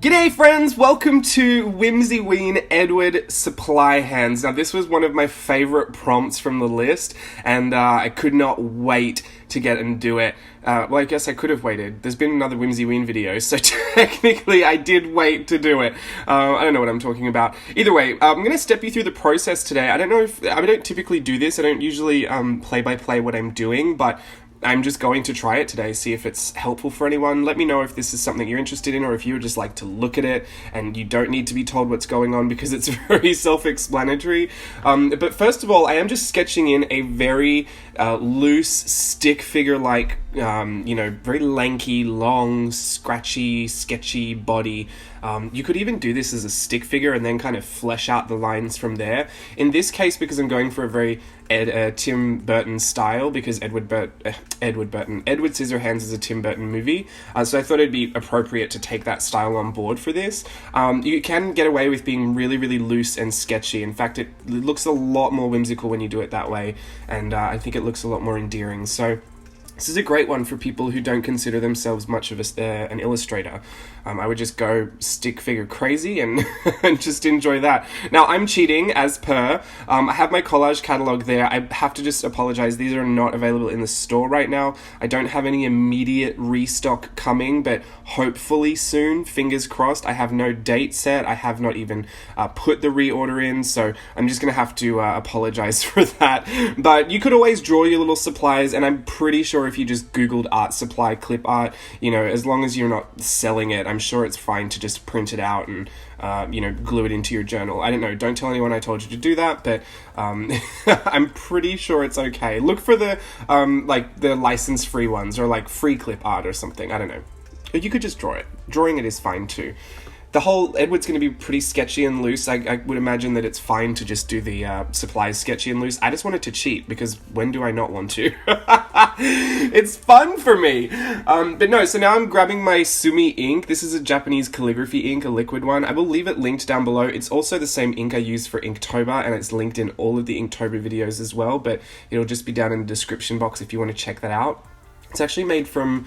G'day friends, welcome to WHIMSYWEEN Edward Supply Hands. Now this was one of my favourite prompts from the list, and I could not wait to get and do it. Well, I guess I could have waited. There's been another WHIMSYWEEN video, so technically I did wait to do it. I don't know what I'm talking about. Either way, I'm going to step you through the process today. I don't typically do this. I don't usually play-by-play what I'm doing, but I'm just going to try it today, see if it's helpful for anyone. Let me know if this is something you're interested in, or if you would just like to look at it and you don't need to be told what's going on because it's very self-explanatory. But first of all, I am just sketching in a very loose stick figure-like, very lanky, long, scratchy, sketchy body. You could even do this as a stick figure and then kind of flesh out the lines from there. In this case, because I'm going for a very Tim Burton style, because Edward Scissorhands is a Tim Burton movie, so I thought it'd be appropriate to take that style on board for this. You can get away with being really, really loose and sketchy. In fact, it looks a lot more whimsical when you do it that way, and I think it looks a lot more endearing. So this is a great one for people who don't consider themselves much of an illustrator. I would just go stick figure crazy and, and just enjoy that. Now, I'm cheating, as per. I have my collage catalog there. I have to just apologize. These are not available in the store right now. I don't have any immediate restock coming, but hopefully soon, fingers crossed. I have no date set. I have not even put the reorder in, so I'm just going to have to apologize for that. But you could always draw your little supplies, and I'm pretty sure if you just Googled art supply clip art, as long as you're not selling it, I'm sure it's fine to just print it out and, glue it into your journal. I don't know. Don't tell anyone I told you to do that, but I'm pretty sure it's okay. Look for the license-free ones, or like free clip art or something. I don't know. But you could just draw it. Drawing it is fine too. The whole Edward's going to be pretty sketchy and loose. I would imagine that it's fine to just do the supplies sketchy and loose. I just wanted to cheat, because when do I not want to? It's fun for me. But no, so now I'm grabbing my Sumi ink. This is a Japanese calligraphy ink, a liquid one. I will leave it linked down below. It's also the same ink I use for Inktober, and it's linked in all of the Inktober videos as well, but it'll just be down in the description box if you want to check that out. It's actually made from,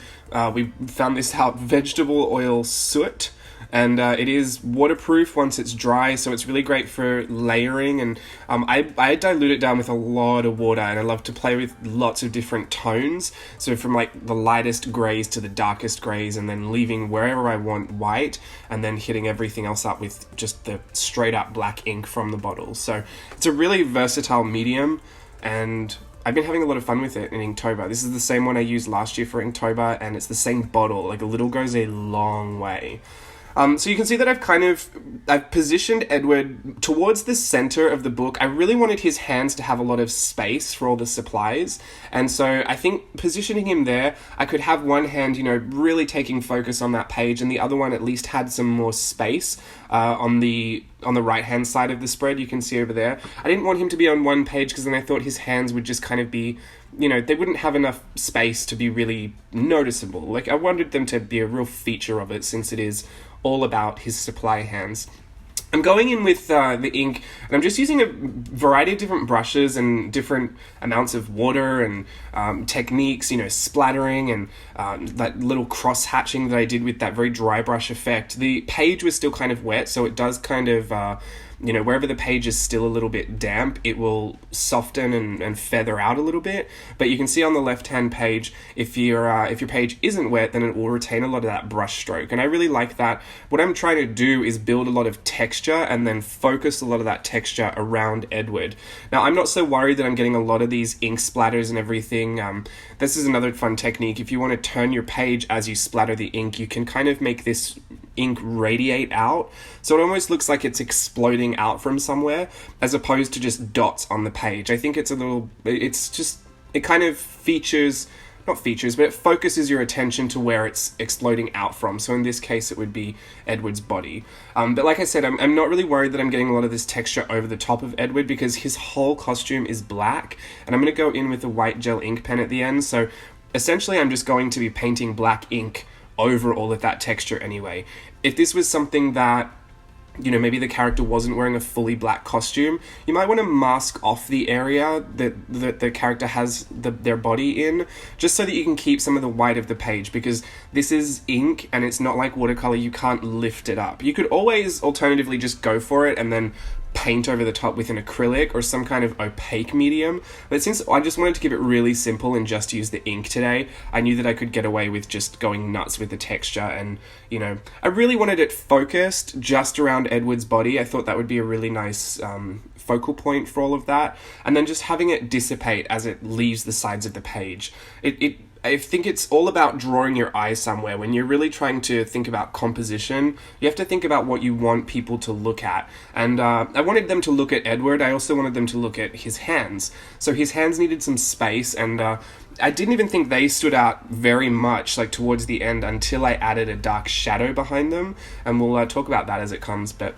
we found this out, vegetable oil soot. And it is waterproof once it's dry, so it's really great for layering. And I dilute it down with a lot of water, and I love to play with lots of different tones. So from like the lightest greys to the darkest greys, and then leaving wherever I want white, and then hitting everything else up with just the straight up black ink from the bottle. So it's a really versatile medium, and I've been having a lot of fun with it in Inktober. This is the same one I used last year for Inktober, and it's the same bottle. Like, a little goes a long way. So you can see that I've positioned Edward towards the center of the book. I really wanted his hands to have a lot of space for all the supplies. And so I think positioning him there, I could have one hand, really taking focus on that page, and the other one at least had some more space on the right-hand side of the spread. You can see over there. I didn't want him to be on one page, because then I thought his hands would just kind of be, they wouldn't have enough space to be really noticeable. Like, I wanted them to be a real feature of it, since it is all about his supply hands. I'm going in with the ink, and I'm just using a variety of different brushes and different amounts of water and techniques, splattering and that little cross-hatching that I did with that very dry brush effect. The page was still kind of wet, so it does kind of, wherever the page is still a little bit damp, it will soften and feather out a little bit. But you can see on the left-hand page, if your page isn't wet, then it will retain a lot of that brush stroke. And I really like that. What I'm trying to do is build a lot of texture and then focus a lot of that texture around Edward. Now, I'm not so worried that I'm getting a lot of these ink splatters and everything. This is another fun technique. If you want to turn your page as you splatter the ink, you can kind of make this ink radiate out, so it almost looks like it's exploding out from somewhere, as opposed to just dots on the page. I think it kind of but it focuses your attention to where it's exploding out from. So in this case, it would be Edward's body. But like I said, I'm not really worried that I'm getting a lot of this texture over the top of Edward, because his whole costume is black, and I'm going to go in with a white gel ink pen at the end. So essentially, I'm just going to be painting black ink over all of that texture anyway. If this was something that maybe the character wasn't wearing a fully black costume, you might want to mask off the area that the character has their body in, just so that you can keep some of the white of the page, because this is ink and it's not like watercolor, you can't lift it up. You could always alternatively just go for it and then paint over the top with an acrylic or some kind of opaque medium, but since I just wanted to keep it really simple and just use the ink today, I knew that I could get away with just going nuts with the texture. And I really wanted it focused just around Edward's body. I thought that would be a really nice focal point for all of that, and then just having it dissipate as it leaves the sides of the page. I think it's all about drawing your eye somewhere. When you're really trying to think about composition, you have to think about what you want people to look at. And I wanted them to look at Edward. I also wanted them to look at his hands. So his hands needed some space, and I didn't even think they stood out very much, like towards the end, until I added a dark shadow behind them. And we'll talk about that as it comes. But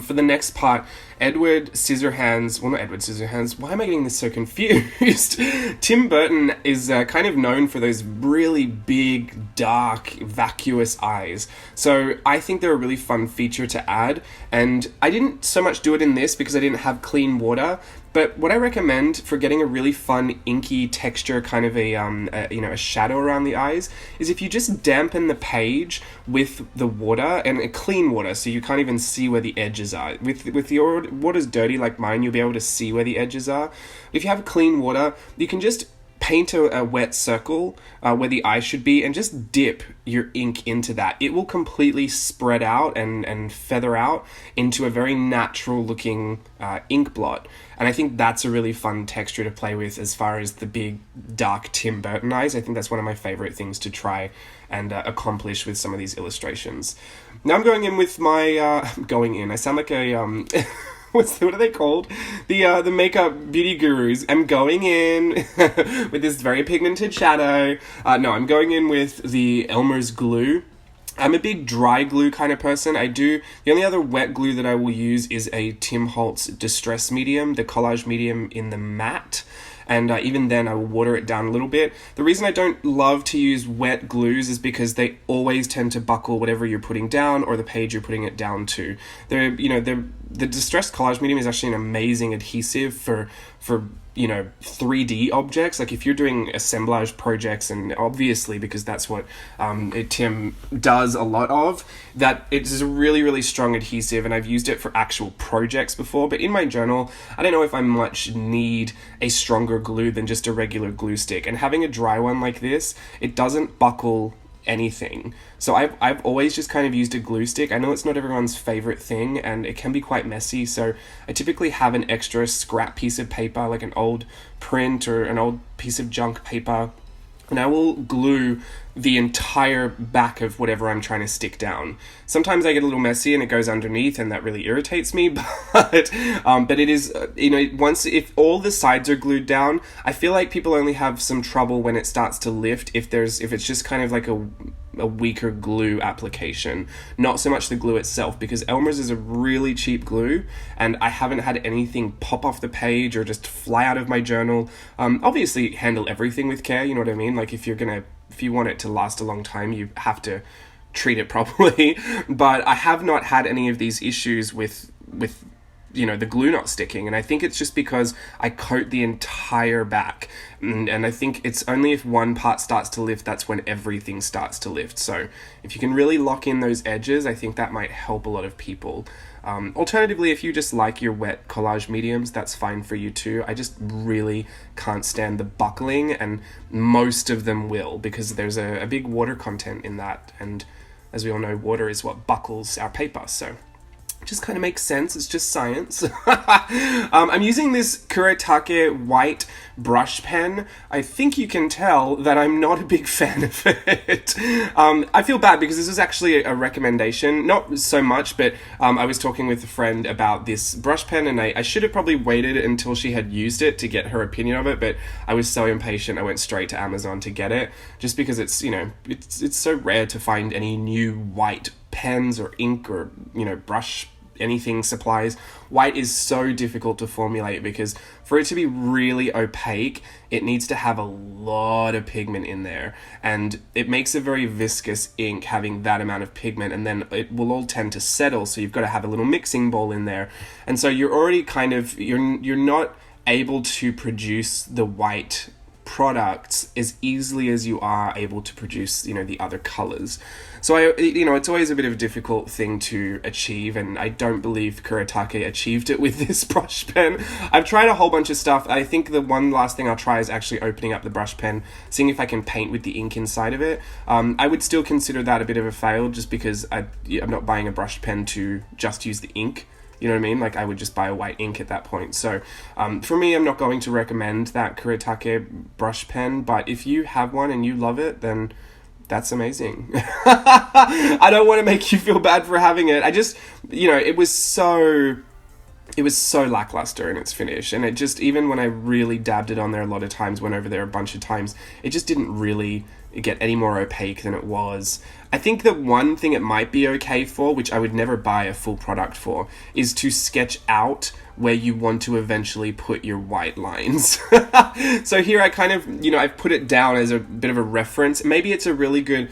for the next part, Edward Scissorhands, well, not Edward Scissorhands, why am I getting this so confused? Tim Burton is kind of known for those really big, dark, vacuous eyes. So I think they're a really fun feature to add. And I didn't so much do it in this because I didn't have clean water. But what I recommend for getting a really fun inky texture, kind of a shadow around the eyes, is if you just dampen the page with the water, and a clean water, so you can't even see where the edges are. With your water's dirty like mine, you'll be able to see where the edges are. If you have clean water, you can just paint a wet circle where the eye should be, and just dip your ink into that. It will completely spread out and feather out into a very natural looking ink blot. And I think that's a really fun texture to play with as far as the big, dark Tim Burton eyes. I think that's one of my favorite things to try and accomplish with some of these illustrations. Now I'm going in with my... I sound like a... what are they called? The makeup beauty gurus. I'm going in with this very pigmented shadow. No, I'm going in with the Elmer's glue. I'm a big dry glue kind of person. The only other wet glue that I will use is a Tim Holtz Distress medium, the Collage medium in the matte. And even then I will water it down a little bit. The reason I don't love to use wet glues is because they always tend to buckle whatever you're putting down or the page you're putting it down to. The Distress Collage medium is actually an amazing adhesive for 3D objects. Like if you're doing assemblage projects, and obviously because that's what Tim does a lot of, that it's a really, really strong adhesive, and I've used it for actual projects before. But in my journal, I don't know if I much need a stronger glue than just a regular glue stick. And having a dry one like this, it doesn't buckle anything. So I've always just kind of used a glue stick. I know it's not everyone's favorite thing, and it can be quite messy, so I typically have an extra scrap piece of paper, like an old print or an old piece of junk paper, and I will glue the entire back of whatever I'm trying to stick down. Sometimes I get a little messy and it goes underneath, and that really irritates me, but it is, once, if all the sides are glued down, I feel like people only have some trouble when it starts to lift if it's just kind of like a weaker glue application, not so much the glue itself, because Elmer's is a really cheap glue, and I haven't had anything pop off the page or just fly out of my journal. Obviously handle everything with care, you know what I mean? Like if you want it to last a long time, you have to treat it properly. But I have not had any of these issues with the glue not sticking, and I think it's just because I coat the entire back, and I think it's only if one part starts to lift, that's when everything starts to lift. So if you can really lock in those edges, I think that might help a lot of people. Alternatively, if you just like your wet collage mediums, that's fine for you too. I just really can't stand the buckling, and most of them will, because there's a big water content in that, and as we all know, water is what buckles our paper, so it just kind of makes sense. It's just science. I'm using this Kuretake white brush pen. I think you can tell that I'm not a big fan of it. I feel bad because this is actually a recommendation. Not so much, but I was talking with a friend about this brush pen, and I should have probably waited until she had used it to get her opinion of it, but I was so impatient I went straight to Amazon to get it, just because it's it's so rare to find any new white pens or ink or brush anything supplies, white is so difficult to formulate because for it to be really opaque, it needs to have a lot of pigment in there, and it makes a very viscous ink having that amount of pigment, and then it will all tend to settle, so you've got to have a little mixing bowl in there, and so you're already kind of, you're not able to produce the white products as easily as you are able to produce, the other colors. So it's always a bit of a difficult thing to achieve, and I don't believe Kuretake achieved it with this brush pen. I've tried a whole bunch of stuff. I think the one last thing I'll try is actually opening up the brush pen, seeing if I can paint with the ink inside of it. I would still consider that a bit of a fail, just because I'm not buying a brush pen to just use the ink. You know what I mean? Like, I would just buy a white ink at that point. So for me, I'm not going to recommend that Kuretake brush pen, but if you have one and you love it, then that's amazing. I don't want to make you feel bad for having it. I just, it was so lackluster in its finish, and it just, even when I really dabbed it on there a lot of times, went over there a bunch of times, it just didn't really get any more opaque than it was. I think that one thing it might be okay for, which I would never buy a full product for, is to sketch out where you want to eventually put your white lines. So here I kind of, I've put it down as a bit of a reference. Maybe it's a really good,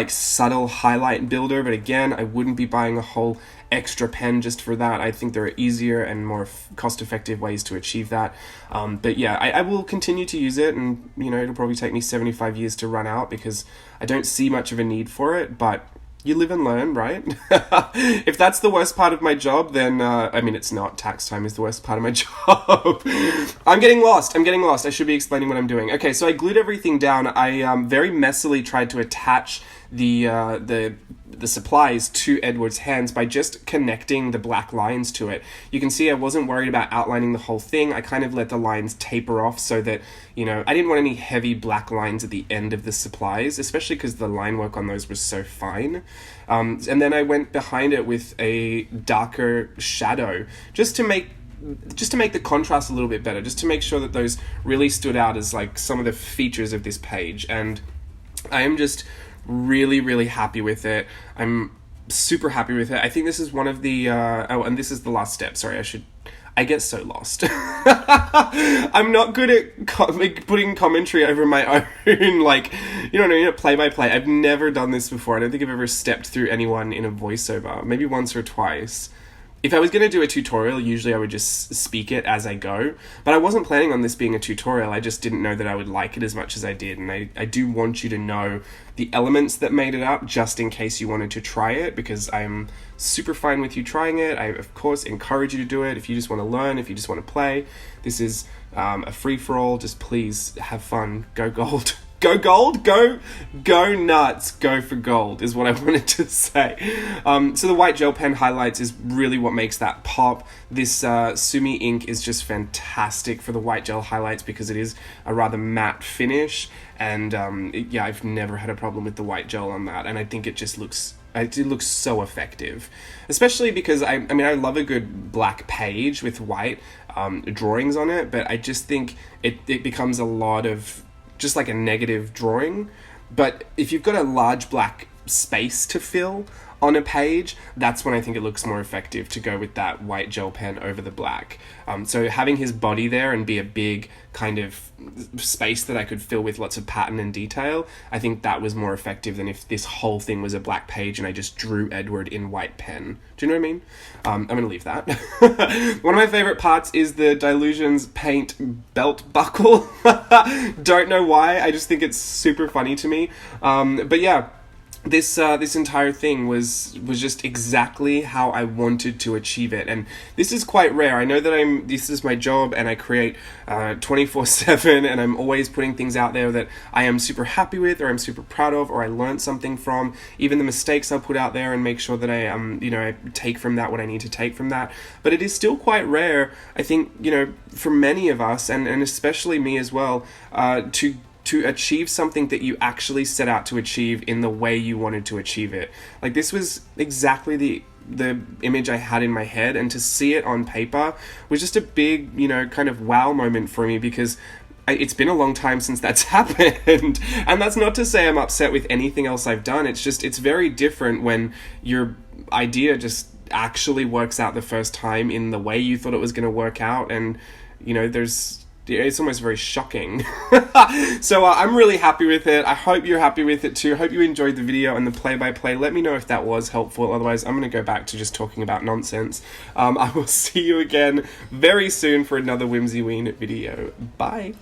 subtle highlight builder, but again, I wouldn't be buying a whole extra pen just for that. I think there are easier and more cost-effective ways to achieve that. But yeah, I will continue to use it, and it'll probably take me 75 years to run out because I don't see much of a need for it, but you live and learn, right? If that's the worst part of my job, then, it's not. Tax time is the worst part of my job. I'm getting lost. I should be explaining what I'm doing. Okay, so I glued everything down. I very messily tried to attach the supplies to Edward's hands by just connecting the black lines to it. You can see I wasn't worried about outlining the whole thing. I kind of let the lines taper off so that, I didn't want any heavy black lines at the end of the supplies, especially because the line work on those was so fine. And then I went behind it with a darker shadow just to make the contrast a little bit better, just to make sure that those really stood out as like some of the features of this page. And I am just really, really happy with it. I'm super happy with it. I think this is one of the and this is the last step. Sorry, I get so lost. I'm not good at putting commentary over my own, play by play. I've never done this before. I don't think I've ever stepped through anyone in a voiceover, maybe once or twice. If I was going to do a tutorial, usually I would just speak it as I go, but I wasn't planning on this being a tutorial. I just didn't know that I would like it as much as I did, and I do want you to know the elements that made it up, just in case you wanted to try it, because I'm super fine with you trying it. I, of course, encourage you to do it if you just want to learn, if you just want to play. This is a free-for-all. Just please have fun. Go gold. Go gold, go nuts, go for gold is what I wanted to say. So the white gel pen highlights is really what makes that pop. This Sumi ink is just fantastic for the white gel highlights because it is a rather matte finish, and I've never had a problem with the white gel on that, and I think it looks so effective, especially because I love a good black page with white drawings on it, but I just think it becomes a lot of just like a negative drawing. But if you've got a large black space to fill on a page, that's when I think it looks more effective to go with that white gel pen over the black. So having his body there and be a big kind of space that I could fill with lots of pattern and detail, I think that was more effective than if this whole thing was a black page and I just drew Edward in white pen. Do you know what I mean? I'm going to leave that. One of my favorite parts is the Dilutions paint belt buckle. Don't know why, I just think it's super funny to me. But yeah, this entire thing was just exactly how I wanted to achieve it, and this is quite rare. I know that this is my job, and I create 24/7, and I'm always putting things out there that I am super happy with, or I'm super proud of, or I learned something from. Even the mistakes I'll put out there and make sure that I take from that what I need to take from that. But it is still quite rare, I think, for many of us, and especially me as well, to achieve something that you actually set out to achieve in the way you wanted to achieve it. Like, this was exactly the image I had in my head, and to see it on paper was just a big, kind of wow moment for me, because it's been a long time since that's happened. And that's not to say I'm upset with anything else I've done. It's just, it's very different when your idea just actually works out the first time in the way you thought it was going to work out, and you know, it's almost very shocking. So I'm really happy with it. I hope you're happy with it too. I hope you enjoyed the video and the play-by-play. Let me know if that was helpful. Otherwise, I'm going to go back to just talking about nonsense. I will see you again very soon for another WHIMSYWEEN video. Bye!